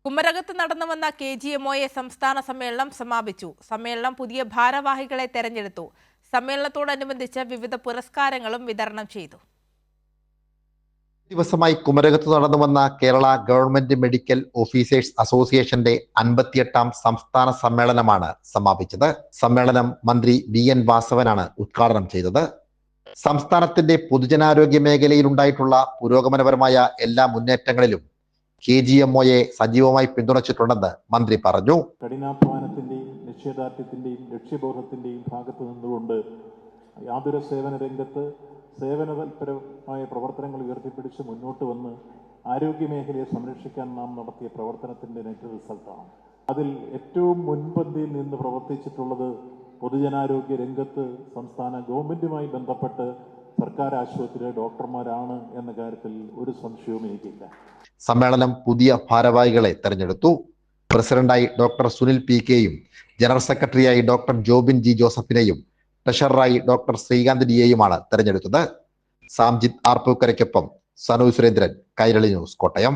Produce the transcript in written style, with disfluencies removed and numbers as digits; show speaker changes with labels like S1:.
S1: കുമരകത്ത് നടന്നുവന്ന KGMOA സംസ്ഥാന സമ്മേളനം സമാപിച്ചു. സമ്മേളനം പുതിയ ഭാരവാഹികളെ തെരഞ്ഞെടുത്തു. സമ്മേളനത്തോടനുബന്ധിച്ച് വിവിധ പുരസ്കാരങ്ങളും വിതരണം ചെയ്തു.
S2: ദിവസമായി കുമരകത്ത് നടന്നുവന്ന കേരള ഗവൺമെന്റ് മെഡിക്കൽ ഓഫീസേഴ്സ് അസോസിയേഷന്റെ 58ാം സംസ്ഥാന സമ്മേളനമാണ് സമാപിച്ചത്. സമ്മേളനം മന്ത്രി VN വാസവനാണ് ഉദ്ഘാടനം ചെയ്തത്. സംസ്ഥാനത്തിന്റെ പൊതുജനാരോഗ്യ മേഖലയിൽ ഉണ്ടായിട്ടുള്ള പുരോഗമനപരമായ എല്ലാ മുന്നേറ്റങ്ങളിലും KGMOയെ സജീവമായി പിന്തുണച്ചിട്ടുണ്ടെന്ന് മന്ത്രി പറഞ്ഞു.
S3: കഠിനാധ്വാനത്തിന്റെയും നിശ്ചയദാർഢ്യത്തിന്റെയും ലക്ഷ്യബോധത്തിന്റെയും ഭാഗത്തു നിന്നുകൊണ്ട് യാതൊരു സേവന രംഗത്ത് സേവനതൽപരമായ പ്രവർത്തനങ്ങൾ ഉയർത്തിപ്പിടിച്ച് മുന്നോട്ട് വന്ന് ആരോഗ്യ മേഖലയെ സംരക്ഷിക്കാൻ നാം നടത്തിയ പ്രവർത്തനത്തിന്റെ നെറ്റ് റിസൾട്ടാണ്. അതിൽ ഏറ്റവും മുൻപന്തിയിൽ നിന്ന് പ്രവർത്തിച്ചിട്ടുള്ളത് പൊതുജനാരോഗ്യ രംഗത്ത് സംസ്ഥാന ഗവൺമെന്റുമായി ബന്ധപ്പെട്ട് സർക്കാർ ആശുപത്രിയിലെ ഡോക്ടർമാരാണ് എന്ന കാര്യത്തിൽ ഒരു സംശയവും എനിക്കില്ല.
S2: സമ്മേളനം പുതിയ ഭാരവാഹികളെ തെരഞ്ഞെടുത്തു. പ്രസിഡന്റായി ഡോക്ടർ സുനിൽ PKയും ജനറൽ സെക്രട്ടറിയായി ഡോക്ടർ ജോബിൻ G ജോസഫിനെയും ട്രഷററായി ഡോക്ടർ ശ്രീകാന്ത് Dയെയുമാണ് തെരഞ്ഞെടുത്തത്. സാംജിത് ആർപ്പൂക്കരയ്ക്കൊപ്പം സനു സുരേന്ദ്രൻ, കൈരളി ന്യൂസ്, കോട്ടയം.